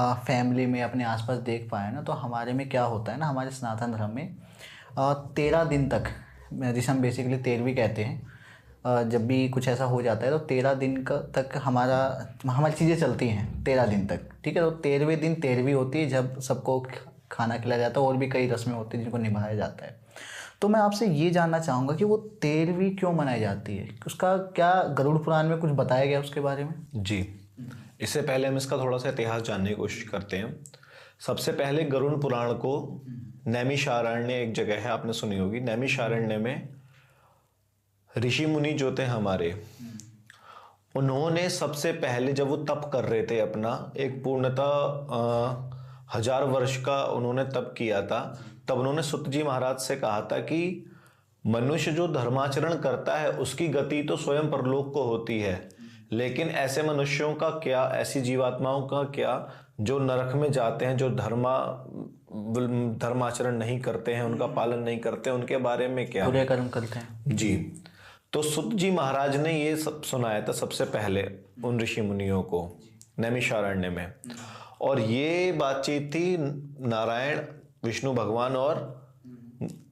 Family में अपने आसपास देख पाए ना, तो हमारे में क्या होता है ना, हमारे सनातन धर्म में 13 दिन तक, जिसे हम बेसिकली 13वीं कहते हैं, जब भी कुछ ऐसा हो जाता है तो 13 दिन का तक हमारी चीज़ें चलती हैं 13 दिन तक। ठीक है, तो 13वें दिन 13वीं होती है जब सबको खाना खिलाया जाता है, और भी कई रस्में होती हैं जिनको निभाया जाता है। तो मैं आपसे ये जानना चाहूँगा कि वो 13वीं क्यों मनाई जाती है, उसका क्या गरुड़ पुराण में कुछ बताया गया उसके बारे में? जी, इससे पहले हम इसका थोड़ा सा इतिहास जानने की कोशिश करते हैं। सबसे पहले गरुड़ पुराण को नैमिषारण्य एक जगह है, आपने सुनी होगी। नैमिषारण्य में ऋषि मुनि जो थे हमारे, उन्होंने सबसे पहले जब वो तप कर रहे थे अपना, एक पूर्णतः 1000 वर्ष का उन्होंने तप किया था, तब उन्होंने सुत जी महाराज से कहा था कि मनुष्य जो धर्माचरण करता है उसकी गति तो स्वयं परलोक को होती है, लेकिन ऐसे मनुष्यों का क्या, ऐसी जीवात्माओं का क्या जो नरक में जाते हैं, जो धर्माचरण नहीं करते हैं, उनका पालन नहीं करते, उनके बारे में क्या? बुरे कर्म करते हैं। जी। तो सुत जी महाराज ने ये सब सुनाया था सबसे पहले उन ऋषि मुनियों को नैमिषारण्य में। और ये बातचीत थी नारायण, विष्णु भगवान और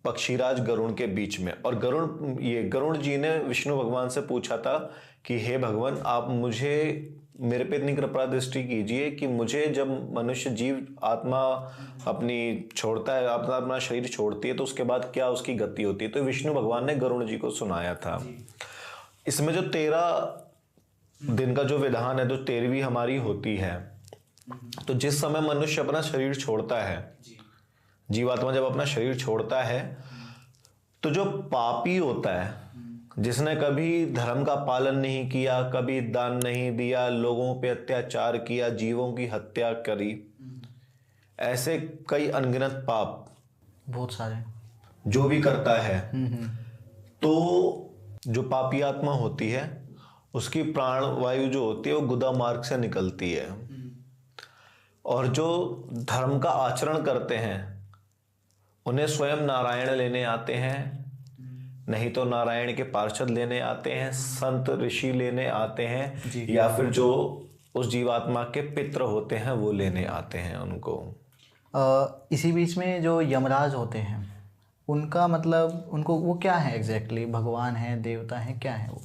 पक्षीराज गरुड़ के बीच में। और गरुड़ जी ने विष्णु भगवान से पूछा था कि हे भगवान, आप मेरे पे इतनी कृपा दृष्टि कीजिए कि मुझे, जब मनुष्य जीव आत्मा अपनी छोड़ता है, अपना शरीर छोड़ती है, तो उसके बाद क्या उसकी गति होती है। तो विष्णु भगवान ने गरुड़ जी को सुनाया था। इसमें जो 13 दिन का जो विधान है, जो 13वीं हमारी होती है, तो जिस समय मनुष्य अपना शरीर छोड़ता है, जीवात्मा जब अपना शरीर छोड़ता है, तो जो पापी होता है, जिसने कभी धर्म का पालन नहीं किया, कभी दान नहीं दिया, लोगों पे अत्याचार किया, जीवों की हत्या करी, ऐसे कई अनगिनत पाप बहुत सारे जो भी करता है, तो जो पापी आत्मा होती है उसकी प्राण वायु जो होती है वो गुदा मार्ग से निकलती है। और जो धर्म का आचरण करते हैं उन्हें स्वयं नारायण लेने आते हैं, नहीं तो नारायण के पार्षद लेने आते हैं, संत ऋषि लेने आते हैं, या फिर जो उस जीवात्मा के पितृ होते हैं वो लेने आते हैं उनको। इसी बीच में जो यमराज होते हैं, उनका मतलब, उनको वो क्या है एग्जैक्टली? भगवान है, देवता है, क्या है वो?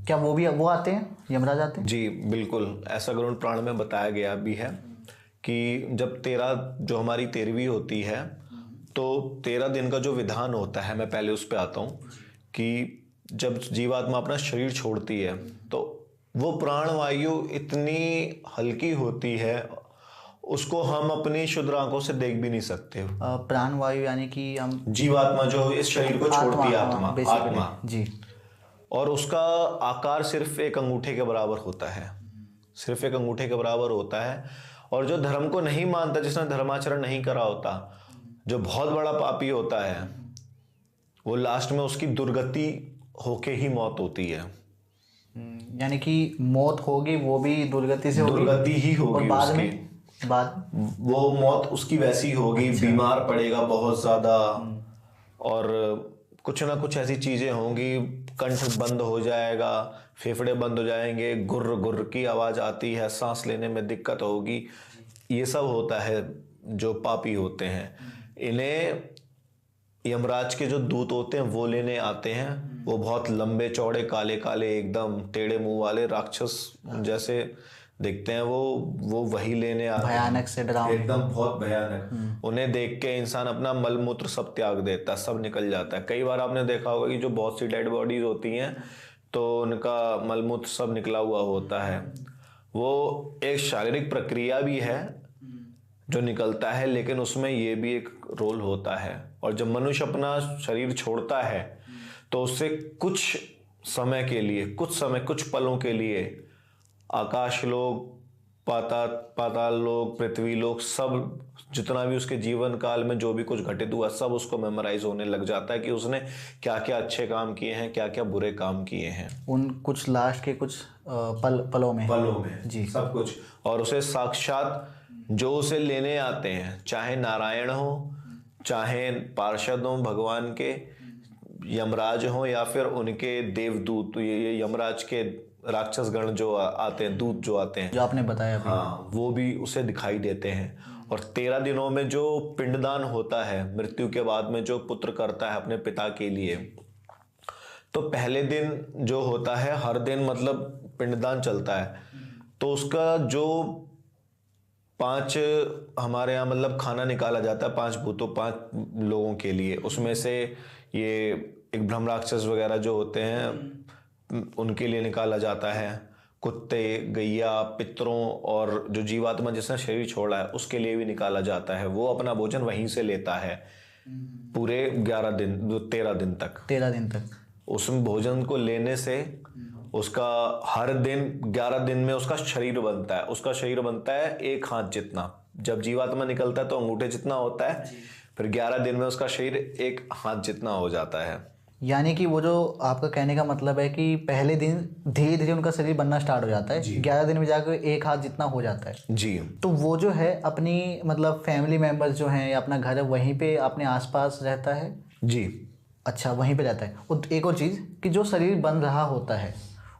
क्या वो आते हैं, यमराज आते हैं? जी बिल्कुल, ऐसा गरुड़ पुराण में बताया गया भी है कि जब 13 जो हमारी 13वीं होती है, तो 13 दिन का जो विधान होता है, मैं पहले उस पर आता हूँ कि जब जीवात्मा अपना शरीर छोड़ती है तो वो प्राण वायु इतनी हल्की होती है, उसको हम अपनी शुद्ध आंखों से देख भी नहीं सकते। प्राण वायु यानी कि हम जीवात्मा जो इस शरीर को छोड़ती है, आत्मा जी। और उसका आकार सिर्फ एक अंगूठे के बराबर होता है, सिर्फ एक अंगूठे के बराबर होता है। और जो धर्म को नहीं मानता, जिसने धर्माचरण नहीं करा होता, जो बहुत बड़ा पापी होता है, वो लास्ट में उसकी दुर्गति होके ही मौत होती है। यानी कि मौत होगी वो भी दुर्गति से होगी, दुर्गति ही होगी, और बाद उसकी में वो मौत उसकी वैसी होगी। अच्छा। बीमार पड़ेगा बहुत ज्यादा, और कुछ ना कुछ ऐसी चीजें होंगी, कंठ बंद हो जाएगा, फेफड़े बंद हो जाएंगे, गुर्र गुर्र की आवाज आती है, सांस लेने में दिक्कत होगी। ये सब होता है जो पापी होते हैं। इन्हें यमराज के जो दूत होते हैं वो लेने आते हैं। वो बहुत लंबे चौड़े, काले काले, एकदम टेढ़े मुंह वाले राक्षस जैसे दिखते हैं। वो वही लेने आते हैं, भयानक से डरावने, एकदम बहुत भयानक। उन्हें देख के इंसान अपना मल मूत्र सब त्याग देता है, सब निकल जाता है। कई बार आपने देखा होगा कि जो बहुत सी डेड बॉडीज होती हैं तो उनका मल मूत्र सब निकला हुआ होता है। वो एक शारीरिक प्रक्रिया भी है जो निकलता है, लेकिन उसमें ये भी एक रोल होता है। और जब मनुष्य अपना शरीर छोड़ता है तो उससे कुछ समय के लिए, कुछ पलों के लिए आकाश लोक, पाताल लोक, पृथ्वी लोक, सब जितना भी उसके जीवन काल में जो भी कुछ घटित हुआ, सब उसको मेमोराइज होने लग जाता है कि उसने क्या क्या अच्छे काम किए हैं, क्या क्या बुरे काम किए हैं। उन कुछ लास्ट के कुछ पलों में जी सब कुछ। और उसे साक्षात जो उसे लेने आते हैं, चाहे नारायण हो, चाहे पार्षद हो भगवान के, यमराज हो, या फिर उनके देवदूत, ये यमराज के राक्षस गण जो आते हैं, दूत जो आते हैं, जो आपने बताया अभी। हाँ, वो भी उसे दिखाई देते हैं। और 13 दिनों में जो पिंडदान होता है मृत्यु के बाद में, जो पुत्र करता है अपने पिता के लिए, तो पहले दिन जो होता है, हर दिन मतलब पिंडदान चलता है, तो उसका जो 5 हमारे यहाँ मतलब खाना निकाला जाता है 5 भूतों 5 लोगों के लिए, उसमें से ये एक ब्रह्म राक्षस वगैरह जो होते हैं उनके लिए निकाला जाता है, कुत्ते, गैया, पितरों और जो जीवात्मा जिसने शरीर छोड़ा है उसके लिए भी निकाला जाता है। वो अपना भोजन वहीं से लेता है पूरे 13 दिन तक। 13 दिन तक उस भोजन को लेने से उसका हर दिन 11 दिन में उसका शरीर बनता है। उसका शरीर बनता है 1 हाथ जितना। जब जीवात्मा निकलता है तो अंगूठे जितना होता है, फिर 11 दिन में उसका शरीर 1 हाथ जितना हो जाता है। यानी कि वो जो आपका कहने का मतलब है कि पहले दिन धीरे धीरे उनका शरीर बनना स्टार्ट हो जाता है, 11 दिन में जाकर 1 हाथ जितना हो जाता है जी। तो वो जो है अपनी मतलब फैमिली मेंबर्स जो हैं या अपना घर है वहीं पे अपने आसपास रहता है जी। अच्छा, वहीं पे रहता है। और एक और चीज़ कि जो शरीर बन रहा होता है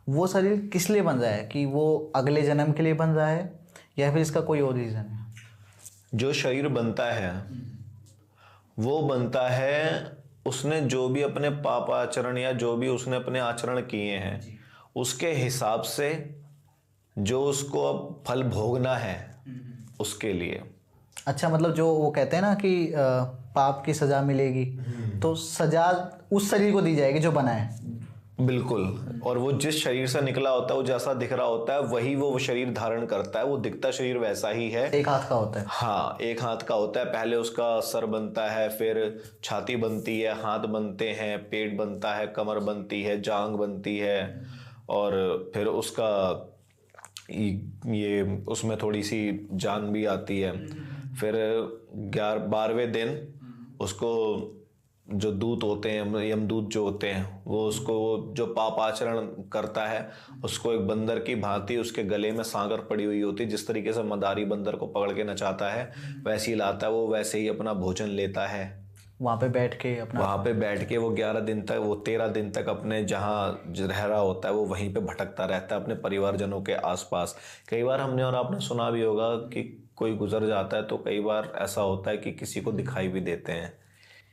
वो शरीर किस लिए बन रहा है, कि वो अगले जन्म के लिए बन रहा है या फिर इसका कोई और रीज़न है? जो शरीर बनता है वो बनता है उसने जो भी अपने पाप आचरण या जो भी उसने अपने आचरण किए हैं उसके हिसाब से, जो उसको अब फल भोगना है उसके लिए। अच्छा, मतलब जो वो कहते हैं ना कि पाप की सज़ा मिलेगी, तो सज़ा उस शरीर को दी जाएगी जो बना है। बिल्कुल। और वो जिस शरीर से निकला होता है, वो जैसा दिख रहा होता है वही वो शरीर धारण करता है। वो दिखता शरीर वैसा ही है। 1 हाथ का होता है। हाँ, 1 हाथ का होता है। पहले उसका सर बनता है, फिर छाती बनती है, हाथ बनते हैं, पेट बनता है, कमर बनती है, जांग बनती है, और फिर उसका ये उसमें थोड़ी सी जान भी आती है। फिर 12वें दिन उसको जो दूत होते हैं, यमदूत जो होते हैं, वो उसको जो पाप आचरण करता है उसको एक बंदर की भांति उसके गले में सांगर पड़ी हुई होती है। जिस तरीके से मदारी बंदर को पकड़ के नचाता है वैसे ही लाता है, वो वैसे ही अपना भोजन लेता है। वहाँ पे बैठ के वो 11 दिन तक, वो 13 दिन तक अपने जहाँ रह रहा होता है वो वहीं पे भटकता रहता है अपने परिवारजनों के आसपास। कई बार हमने और आपने सुना भी होगा कि कोई गुजर जाता है तो कई बार ऐसा होता है कि किसी को दिखाई भी देते हैं।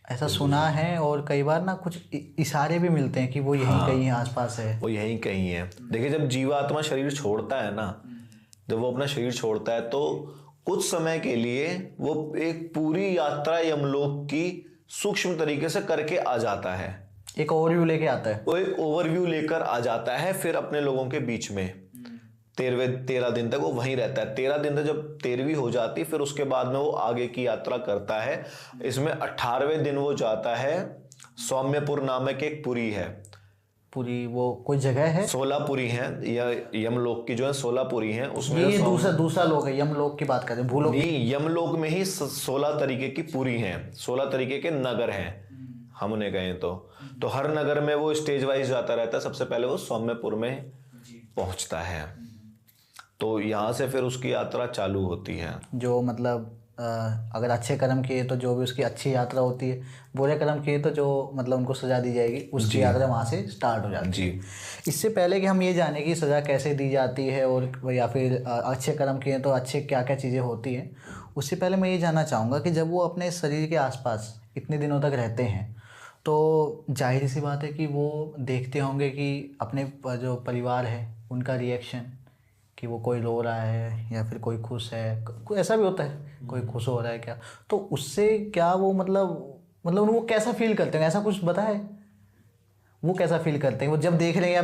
ऐसा सुना है, और कई बार ना कुछ इशारे भी मिलते हैं कि वो यहीं कहीं आसपास है। वो यहीं कहीं है। देखिए, जब जीवात्मा शरीर छोड़ता है ना, जब वो अपना शरीर छोड़ता है तो कुछ समय के लिए वो एक पूरी यात्रा यमलोक की सूक्ष्म तरीके से करके आ जाता है। एक ओवरव्यू लेके आता है। वो एक ओवरव्यू लेकर आ जाता है, फिर अपने लोगों के बीच में 13 दिन तक वो वहीं रहता है। 13 दिन तक जब 13वीं हो जाती फिर उसके बाद में वो आगे की यात्रा करता है। इसमें 18वें दिन वो जाता है, सौम्यपुर नामक एक पुरी है। पूरी वो कोई जगह है? 16 पुरी हैं, या यमलोक की जो है 16 पुरी हैं। उसमें ये दूसरा लोक है, यमलोक की बात करें, भूलोक नहीं, यमलोक में ही 16 तरीके की पुरी हैं, 16 तरीके के नगर हैं हमने कहे तो हर नगर में वो स्टेज वाइज जाता रहता है। सबसे पहले वो सौम्यपुर में पहुंचता है, तो यहाँ से फिर उसकी यात्रा चालू होती है। जो मतलब अगर अच्छे कर्म किए तो जो भी उसकी अच्छी यात्रा होती है, बुरे कर्म किए तो जो मतलब उनको सज़ा दी जाएगी उसकी यात्रा वहाँ से स्टार्ट हो जाती है। इससे पहले कि हम ये जाने कि सज़ा कैसे दी जाती है और या फिर अच्छे कर्म किए तो अच्छे क्या क्या चीज़ें होती हैं, उससे पहले मैं ये जानना चाहूँगा कि जब वो अपने शरीर के आसपास इतने दिनों तक रहते हैं तो जाहिर सी बात है कि वो देखते होंगे कि अपने जो परिवार है उनका रिएक्शन, कि वो कोई रो रहा है या फिर कोई खुश है, कोई ऐसा भी होता है, कोई खुश हो रहा है क्या, तो उससे क्या वो मतलब वो कैसा फील करते हैं, ऐसा कुछ बता है? वो कैसा फील करते हैं वो जब देख रहे हैं या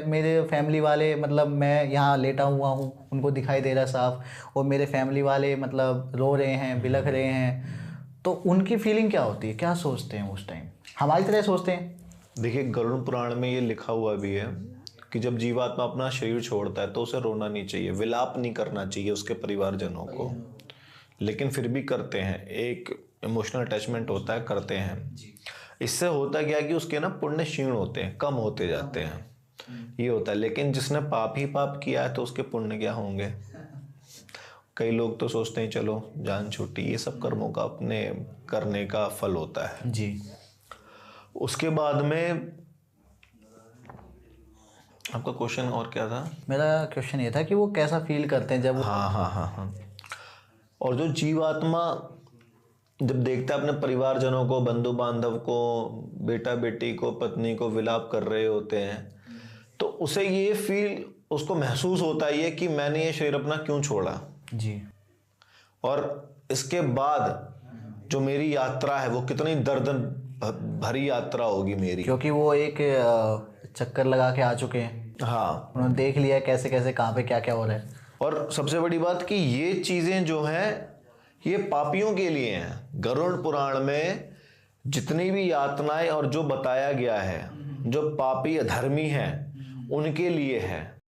मेरे फैमिली वाले, मतलब मैं यहाँ लेटा हुआ हूँ उनको दिखाई दे रहा साफ, और मेरे फैमिली वाले मतलब रो रहे हैं, बिलख रहे हैं, तो उनकी फीलिंग क्या होती है, क्या सोचते हैं उस टाइम? हमारी तरह सोचते हैं? देखिए, गरुड़ पुराण में ये लिखा हुआ भी है कि जब जीवात्मा अपना शरीर छोड़ता है तो उसे रोना नहीं चाहिए, विलाप नहीं करना चाहिए उसके परिवारजनों को, लेकिन फिर भी करते हैं। एक इमोशनल अटैचमेंट होता है, करते हैं। इससे होता क्या है कि उसके ना पुण्य क्षीण होते हैं, कम होते जाते हैं, ये होता है। लेकिन जिसने पाप ही पाप किया है तो उसके पुण्य क्या होंगे? कई लोग तो सोचते हैं चलो जान छूटी, ये सब कर्मों का अपने करने का फल होता है जी। उसके बाद में आपका क्वेश्चन और क्या था? मेरा क्वेश्चन ये था कि वो कैसा फील करते हैं जब वो हाँ हाँ हाँ हाँ। और जो जीवात्मा जब देखता है अपने परिवारजनों को, बंधु बांधव को, बेटा बेटी को, पत्नी को विलाप कर रहे होते हैं, तो उसे ये फील, उसको महसूस होता है ये कि मैंने ये शरीर अपना क्यों छोड़ा, जी और इसके बाद जो मेरी यात्रा है वो कितनी दर्द भरी यात्रा होगी मेरी। क्योंकि वो एक चक्कर लगा के आ चुके हैं, हाँ, उन्होंने देख लिया है कैसे कैसे कहाँ पे क्या क्या हो रहा है। और सबसे बड़ी बात कि ये चीजें जो हैं ये पापियों के लिए हैं। गरुड़ पुराण में जितनी भी यातनाएं और जो बताया गया है, जो पापी अधर्मी हैं उनके लिए है।